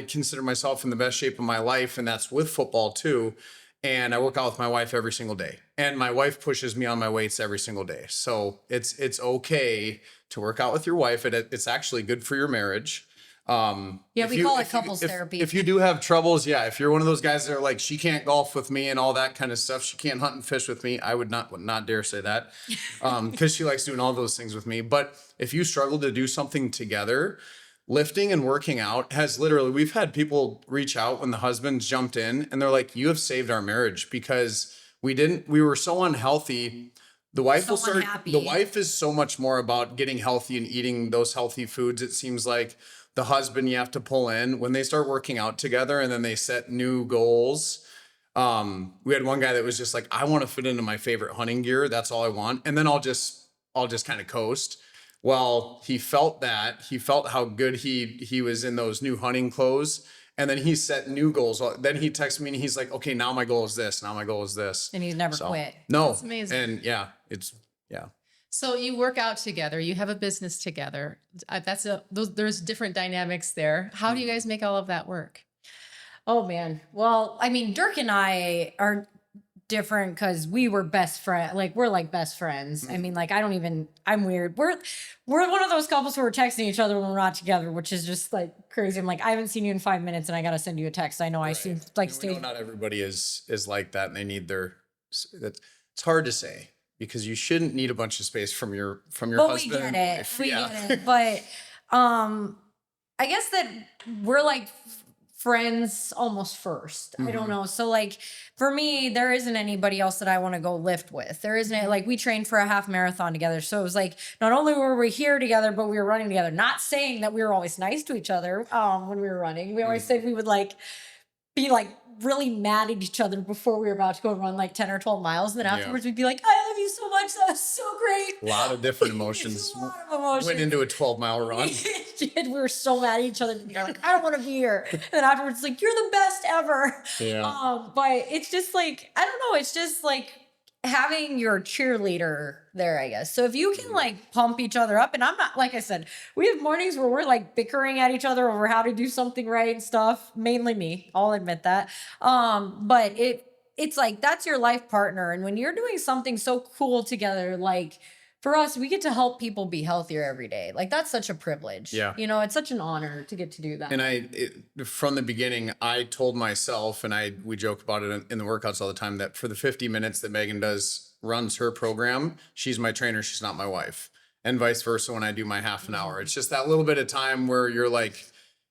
consider myself in the best shape of my life, and that's with football too. And I work out with my wife every single day, and my wife pushes me on my weights every single day. So it's okay to work out with your wife. It's actually good for your marriage. We call it couples therapy. If you do have troubles, if you're one of those guys that are like, she can't golf with me and all that kind of stuff, she can't hunt and fish with me, I would not dare say that, because she likes doing all those things with me. But if you struggle to do something together, lifting and working out we've had people reach out when the husbands jumped in and they're like, you have saved our marriage because we were so unhealthy. The wife the wife is so much more about getting healthy and eating those healthy foods. It seems like the husband, you have to pull in when they start working out together and then they set new goals. We had one guy that was just like, I want to fit into my favorite hunting gear. That's all I want. And then I'll just kind of coast. Well, he felt how good he was in those new hunting clothes. And then he set new goals. Then he texted me and he's like, okay, now my goal is this. Now my goal is this. And he's never quit. No. That's amazing. And So you work out together, you have a business together. There's different dynamics there. How do you guys make all of that work? Oh man. Well, I mean, Dirk and I are different because we were best friends. Like, we're like best friends. I mean, like, I'm weird. We're one of those couples who are texting each other when we're not together, which is just like crazy. I'm like, I haven't seen you in 5 minutes and I got to send you a text. I know I seem like we know not everybody is like that, and they need it's hard to say, because you shouldn't need a bunch of space from your husband. We get it. We get it. But I guess that we're like friends almost first. I don't know. So like for me, there isn't anybody else that I want to go lift with. There isn't, like, we trained for a half marathon together. So it was like, not only were we here together, but we were running together. Not saying that we were always nice to each other when we were running. We always said we would like be like really mad at each other before we were about to go run like 10 or 12 miles. And then afterwards we'd be like, I love you so much. That was so great. A lot of different emotions. Went into a 12-mile run. We were so mad at each other. We were like, I don't want to be here. And then afterwards, like, you're the best ever. Yeah. But it's just like, I don't know. It's just like having your cheerleader there, I guess. So if you can like pump each other up, and I'm not, like I said, we have mornings where we're like bickering at each other over how to do something right and stuff. Mainly me, I'll admit that. But it's like, that's your life partner. And when you're doing something so cool together, like for us, we get to help people be healthier every day. Like, that's such a privilege. Yeah. You know, it's such an honor to get to do that. And from the beginning, I told myself, and we joke about it in the workouts all the time, that for the 50 minutes that Megan runs her program, she's my trainer, she's not my wife. And vice versa when I do my half an hour. It's just that little bit of time where you're like,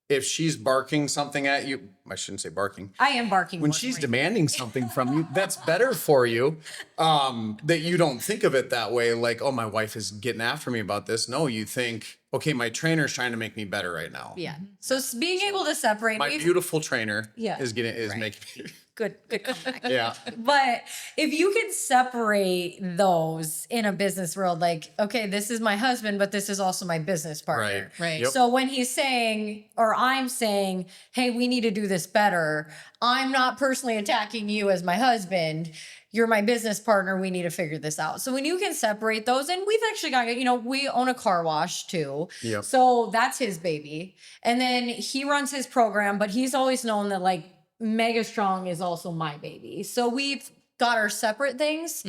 if she's barking something at you, I shouldn't say barking. I am barking. When she's demanding something from you, that's better for you. That you don't think of it that way. Like, oh, my wife is getting after me about this. No, you think, okay, my trainer's trying to make me better right now. Yeah. So being able to separate, My beautiful trainer Yeah. is making me. good comeback. Yeah. But if you can separate those in a business world, like, okay, this is my husband, but this is also my business partner. Right. Yep. So when he's saying, or I'm saying, hey, we need to do this better, I'm not personally attacking you as my husband. You're my business partner. We need to figure this out. So when you can separate those, and we've actually got, we own a car wash too. Yep. So that's his baby. And then he runs his program, but he's always known that like Mega Strong is also my baby. So we've got our separate things,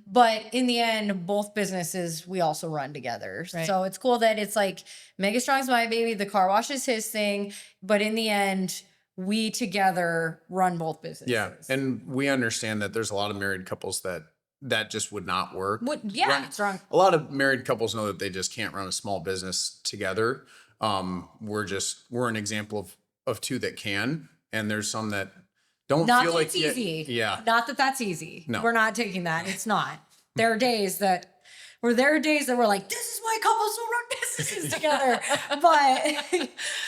but in the end, both businesses we also run together. Right. So it's cool that it's like Mega Strong's my baby, the car wash is his thing, but in the end, we together run both businesses. Yeah. And we understand that there's a lot of married couples that just would not work. It's wrong. A lot of married couples know that they just can't run a small business together. We're an example of two that can, and there's some that don't Not feel that like it's easy. Yeah. Not that that's easy. No. We're not taking that. It's not. There are days that we're like, this is why couples don't run businesses together. But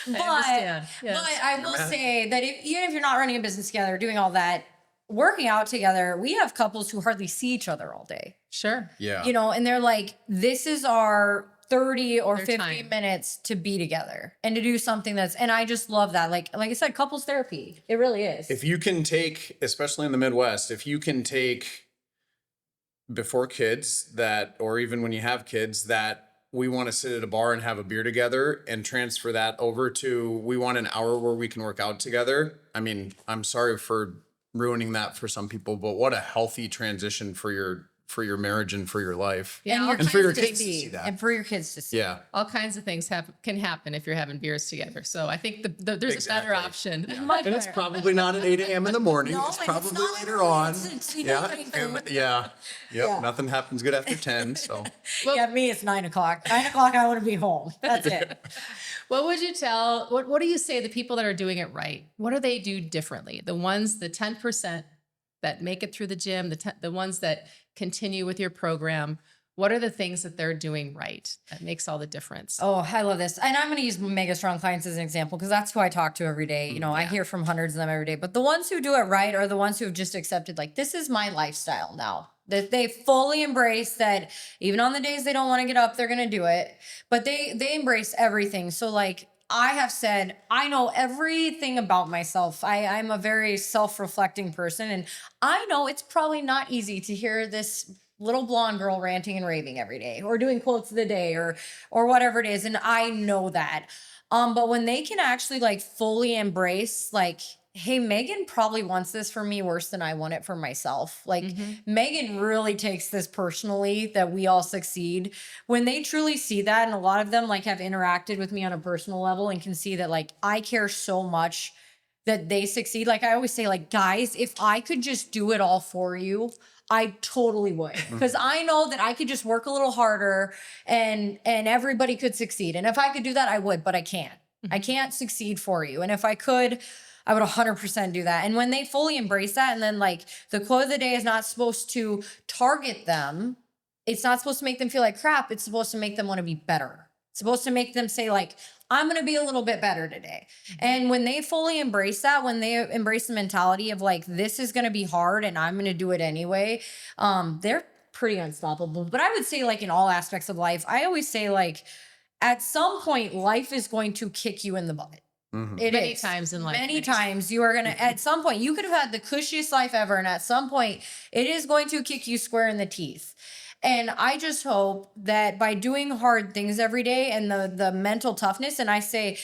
understand. Yes. but I will say that even if you're not running a business together, doing all that, working out together, we have couples who hardly see each other all day. Sure. Yeah. And they're like, this is our 30 or Their 50 time. minutes to be together and to do something and I just love that. Like I said, couples therapy. It really is. If you can take, especially in the Midwest, if you can take before kids or even when you have kids, that we want to sit at a bar and have a beer together and transfer that over to, we want an hour where we can work out together. I mean, I'm sorry for ruining that for some people, but what a healthy transition for your marriage and for your life. Yeah, and, And for your kids kids to see that. And for your kids to see. Yeah. all kinds of things can happen if you're having beers together. So I think there's Exactly. a better option. Much And it's better. probably not at 8 a.m. in the morning. No, It's and probably it's not later on. Yeah. Yeah. Yep. Yeah. Nothing happens good after 10. So Yeah, me, it's 9 o'clock. 9 o'clock, I want to be home. That's it. What would you tell, what do you say the people that are doing it right? What do they do differently? The 10% that make it through the gym, the ones that continue with your program, what are the things that they're doing right that makes all the difference? Oh, I love this. And I'm going to use Mega Strong clients as an example because that's who I talk to every day. I hear from hundreds of them every day. But the ones who do it right are the ones who have just accepted, like, this is my lifestyle now. That they fully embrace that even on the days they don't want to get up, they're going to do it. But they embrace everything. So, like, I have said, I know everything about myself. I'm a very self-reflecting person. And I know it's probably not easy to hear this little blonde girl ranting and raving every day or doing quotes of the day or whatever it is. And I know that. But when they can actually like fully embrace, like, hey, Megan probably wants this for me worse than I want it for myself. Like, Megan really takes this personally that we all succeed. When they truly see that, and a lot of them like have interacted with me on a personal level and can see that like I care so much that they succeed. Like I always say, like, guys, if I could just do it all for you, I totally would. Because I know that I could just work a little harder and everybody could succeed. And if I could do that, I would, but I can't. I can't succeed for you. And if I could, I would 100% do that. And when they fully embrace that, and then like the quote of the day is not supposed to target them. It's not supposed to make them feel like crap. It's supposed to make them want to be better. It's supposed to make them say like, I'm going to be a little bit better today. And when they fully embrace that, when they embrace the mentality of like, this is going to be hard and I'm going to do it anyway, they're pretty unstoppable. But I would say like in all aspects of life, I always say like, at some point, life is going to kick you in the butt. It Many is. times in life. Many times you are going to, at some point, you could have had the cushiest life ever. And at some point, it is going to kick you square in the teeth. And I just hope that by doing hard things every day and the mental toughness, and I say,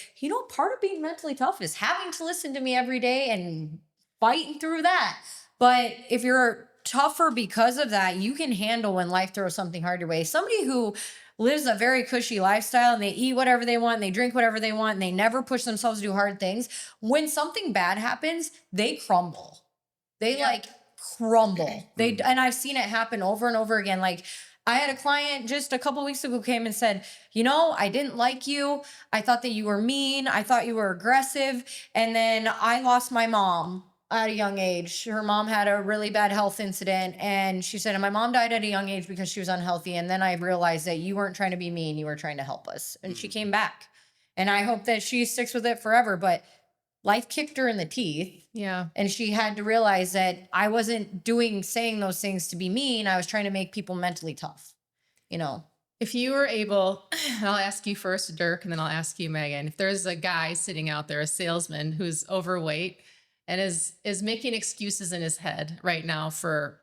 part of being mentally tough is having to listen to me every day and fighting through that. But if you're tougher because of that, you can handle when life throws something hard your way. Somebody who lives a very cushy lifestyle and they eat whatever they want, and they drink whatever they want, and they never push themselves to do hard things. When something bad happens, they crumble. They like crumble. And I've seen it happen over and over again. Like I had a client just a couple weeks ago came and said, I didn't like you. I thought that you were mean. I thought you were aggressive. And then I lost my mom at a young age. Her mom had a really bad health incident, and she said, and my mom died at a young age because she was unhealthy. And then I realized that you weren't trying to be mean, you were trying to help us. And she came back. And I hope that she sticks with it forever. But life kicked her in the teeth. Yeah. And she had to realize that I wasn't saying those things to be mean. I was trying to make people mentally tough, you know. If you were able, I'll ask you first, Dirk, and then I'll ask you, Megan. If there's a guy sitting out there, a salesman who's overweight and is making excuses in his head right now for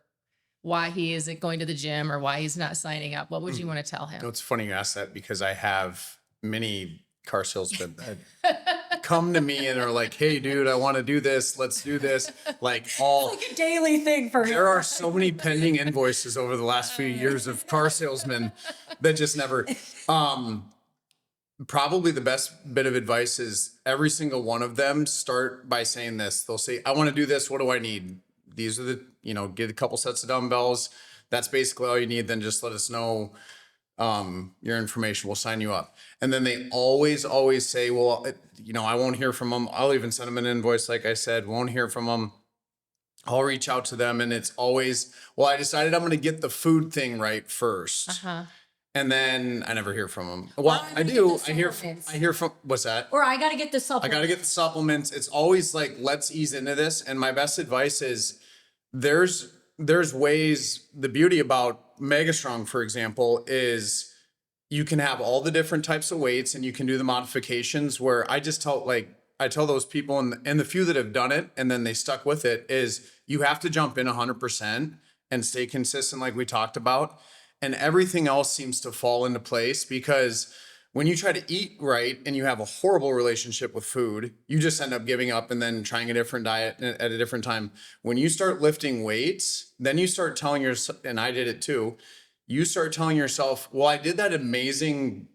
why he isn't going to the gym or why he's not signing up, what would you want to tell him? It's funny you ask that because I have many car salesmen that come to me and are like, hey, dude, I want to do this. Let's do this. Like Like a daily thing for there are so many pending invoices over the last few years of car salesmen that just never, probably the best bit of advice is every single one of them start by saying this. They'll say, I want to do this. What do I need? These are the, get a couple sets of dumbbells. That's basically all you need. Then just let us know your information. We'll sign you up. And then they always say, well, I won't hear from them. I'll even send them an invoice. Like I said, won't hear from them. I'll reach out to them. And it's always, well, I decided I'm going to get the food thing right first. Uh-huh. And then I never hear from them. Well, I do. I hear from, what's that? Or I got to get the I supplement. got to get the supplements. It's always like, let's ease into this. And my best advice is there's ways, the beauty about Mega Strong, for example, is you can have all the different types of weights and you can do the modifications where I tell those people and the few that have done it and then they stuck with it is you have to jump in 100% and stay consistent like we talked about. And everything else seems to fall into place because when you try to eat right and you have a horrible relationship with food, you just end up giving up and then trying a different diet at a different time. When you start lifting weights, then you start telling yourself, and I did it too, you start telling yourself, well, I did that amazing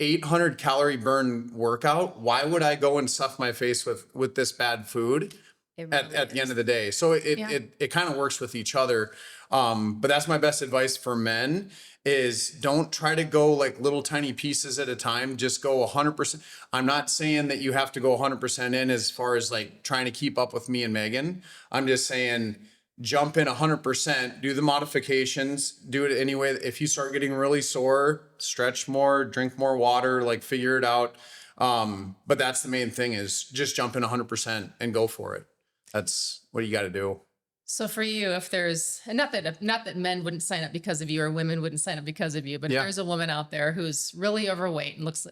800 calorie burn workout. Why would I go and stuff my face with this bad food at the end of the day? So it kind of works with each other. But that's my best advice for men is don't try to go like little tiny pieces at a time. Just go 100%. I'm not saying that you have to go 100% in as far as like trying to keep up with me and Megan. I'm just saying jump in 100%, do the modifications, do it anyway. If you start getting really sore, stretch more, drink more water, like figure it out. But that's the main thing is just jump in 100% and go for it. That's what you got to do. So for you, if there's, and not that men wouldn't sign up because of you or women wouldn't sign up because of you, but if there's a woman out there who's really overweight and looks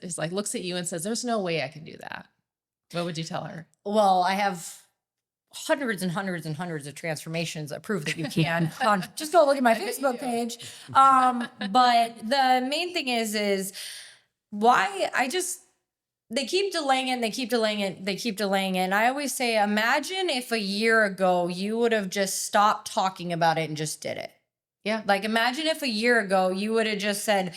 at you and says, there's no way I can do that, what would you tell her? Well, I have hundreds and hundreds and hundreds of transformations that prove that you can. Just go look at my Facebook page. But the main thing is why they keep delaying it and they keep delaying it. They keep delaying it. And I always say, imagine if a year ago you would have just stopped talking about it and just did it. Yeah. Like imagine if a year ago you would have just said,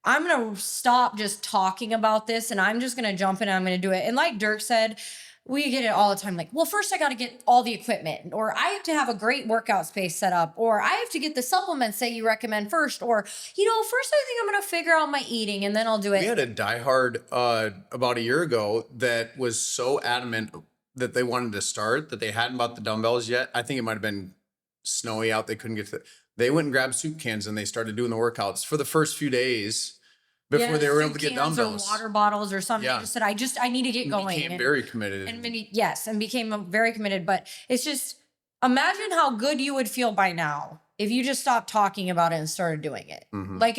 I'm going to stop just talking about this and I'm just going to jump in and I'm going to do it. And like Dirk said, we get it all the time. Like, well, first I got to get all the equipment, or I have to have a great workout space set up, or I have to get the supplements that you recommend first, or, first I think I'm going to figure out my eating and then I'll do it. We had a diehard about a year ago that was so adamant that they wanted to start that they hadn't bought the dumbbells yet. I think it might have been snowy out. They couldn't get to it. They went and grabbed soup cans and they started doing the workouts for the first few days. Before they were able to get dumbbells. Or water bottles or something. Yeah. They just said, I need to get going. Became very committed. And became very committed. But it's just, imagine how good you would feel by now if you just stopped talking about it and started doing it. Mm-hmm. Like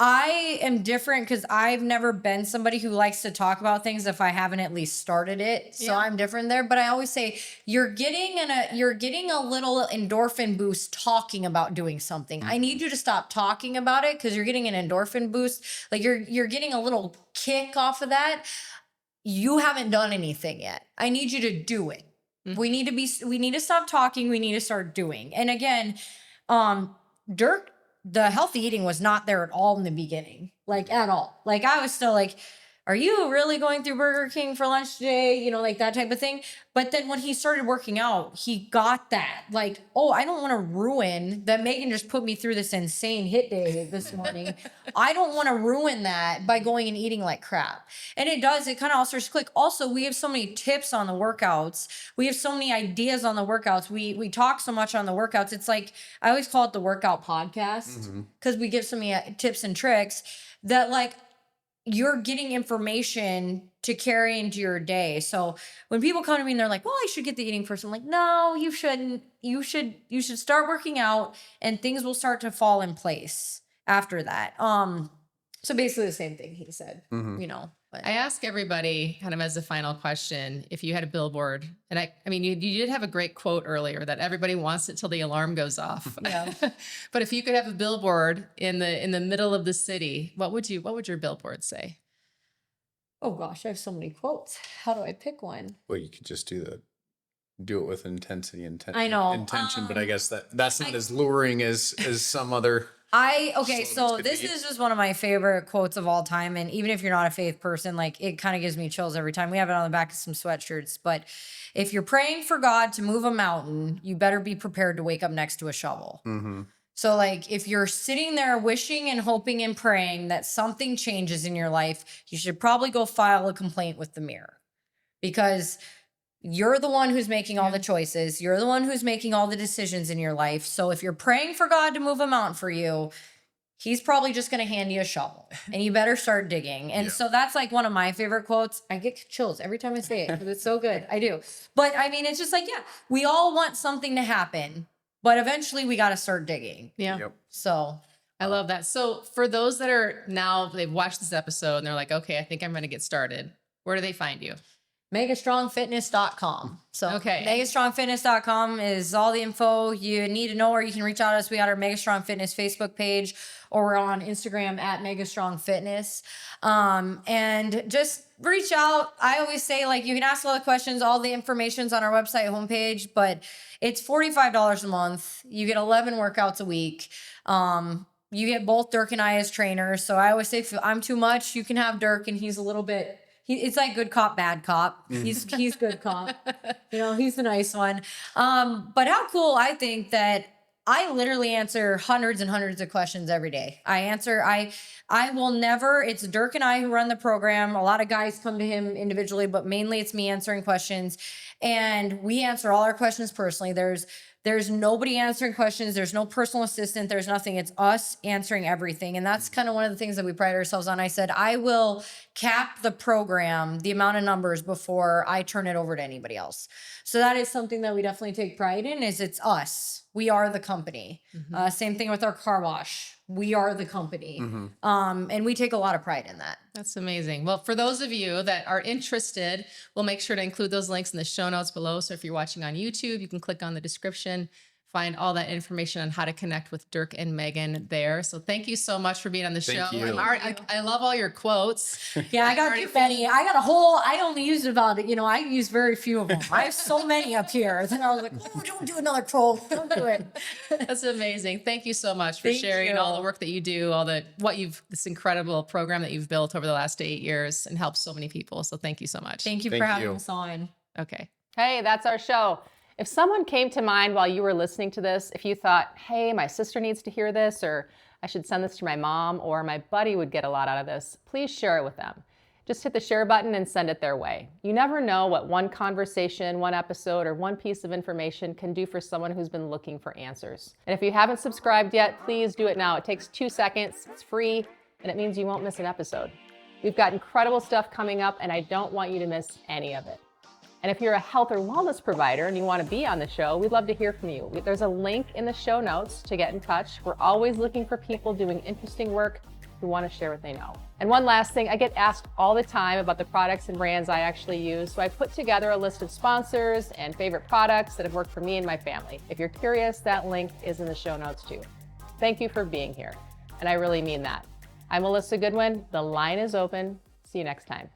I am different because I've never been somebody who likes to talk about things if I haven't at least started it. So I'm different there. But I always say you're getting a little endorphin boost talking about doing something. I need you to stop talking about it because you're getting an endorphin boost. Like you're getting a little kick off of that. You haven't done anything yet. I need you to do it. Mm-hmm. We need to stop talking. We need to start doing. And again, Dirk, the healthy eating was not there at all in the beginning, like at all. Like I was still like, are you really going through Burger King for lunch today? You know, like that type of thing. But then when he started working out, he got that. Like, oh, I don't want to ruin that. Megan just put me through this insane hit day this morning. I don't want to ruin that by going and eating like crap. And it does. It kind of all starts to click. Also, we have so many tips on the workouts. We have so many ideas on the workouts. We talk so much on the workouts. It's like, I always call it the workout podcast because we give so many tips and tricks that like, you're getting information to carry into your day. So when people come to me and they're like, well, I should get the eating first. I'm like, no, you shouldn't. You should start working out and things will start to fall in place after that. So basically the same thing he said, you know. But. I ask everybody kind of as a final question, if you had a billboard, and I mean, you did have a great quote earlier that everybody wants it till the alarm goes off. Yeah. But if you could have a billboard in the middle of the city, what would your billboard say? Oh gosh, I have so many quotes. How do I pick one? Well, you could just do it with intensity and I know. intention, but I guess that's not as luring as some other. So this is just one of my favorite quotes of all time. And even if you're not a faith person, like it kind of gives me chills every time. We have it on the back of some sweatshirts. But if you're praying for God to move a mountain, you better be prepared to wake up next to a shovel. So like if you're sitting there wishing and hoping and praying that something changes in your life, you should probably go file a complaint with the mirror, because you're the one who's making all the choices. You're the one who's making all the decisions in your life. So if you're praying for God to move a mountain for you, he's probably just going to hand you a shovel and you better start digging. And so that's like one of my favorite quotes. I get chills every time I say it because it's so good. I do. But I mean, it's just like, we all want something to happen, but eventually we got to start digging. Yeah. Yep. So I love that. So for those that are now, they've watched this episode and they're like, okay, I think I'm going to get started. Where do they find you? megastrongfitness.com. So Okay. megastrongfitness.com is all the info you need to know, or you can reach out to us. We got our Mega Strong Fitness Facebook page, or we're on Instagram at Mega Strong Fitness. And just reach out. I always say, like, you can ask all the questions. All the information's on our website homepage, but it's $45 a month. You get 11 workouts a week. You get both Dirk and I as trainers. So I always say, if I'm too much, you can have Dirk, and he's a little bit, it's like good cop, bad cop. He's good cop. You know, he's the nice one. But how cool, I think, that I literally answer hundreds and hundreds of questions every day. I will never, it's Dirk and I who run the program. A lot of guys come to him individually, but mainly it's me answering questions. And we answer all our questions personally. There's nobody answering questions. There's no personal assistant. There's nothing. It's us answering everything. And that's kind of one of the things that we pride ourselves on. I said, I will cap the program, the amount of numbers, before I turn it over to anybody else. So that is something that we definitely take pride in, is it's us. We are the company. Same thing with our car wash. We are the company. And we take a lot of pride in that. That's amazing. Well, for those of you that are interested, we'll make sure to include those links in the show notes below. So if you're watching on YouTube, you can click on the description, find all that information on how to connect with Dirk and Megan there. So thank you so much for being on the show. Thank you. I love all your quotes. Yeah, I got too many. I got a whole, I only used about it. You know, I use very few of them. I have so many up here. Then I was like, oh, don't do another quote. Don't do it. That's amazing. Thank you so much for Thank sharing you. all the work that you do, this incredible program that you've built over the last 8 years and helped so many people. So thank you so much. Thank you Thank for having you. us on. Okay. Hey, that's our show. If someone came to mind while you were listening to this, if you thought, hey, my sister needs to hear this, or I should send this to my mom, or my buddy would get a lot out of this, please share it with them. Just hit the share button and send it their way. You never know what one conversation, one episode, or one piece of information can do for someone who's been looking for answers. And if you haven't subscribed yet, please do it now. It takes 2 seconds, it's free, and it means you won't miss an episode. We've got incredible stuff coming up, and I don't want you to miss any of it. And if you're a health or wellness provider and you want to be on the show, we'd love to hear from you. There's a link in the show notes to get in touch. We're always looking for people doing interesting work who want to share what they know. And one last thing, I get asked all the time about the products and brands I actually use. So I put together a list of sponsors and favorite products that have worked for me and my family. If you're curious, that link is in the show notes too. Thank you for being here. And I really mean that. I'm Melissa Goodwin. The line is open. See you next time.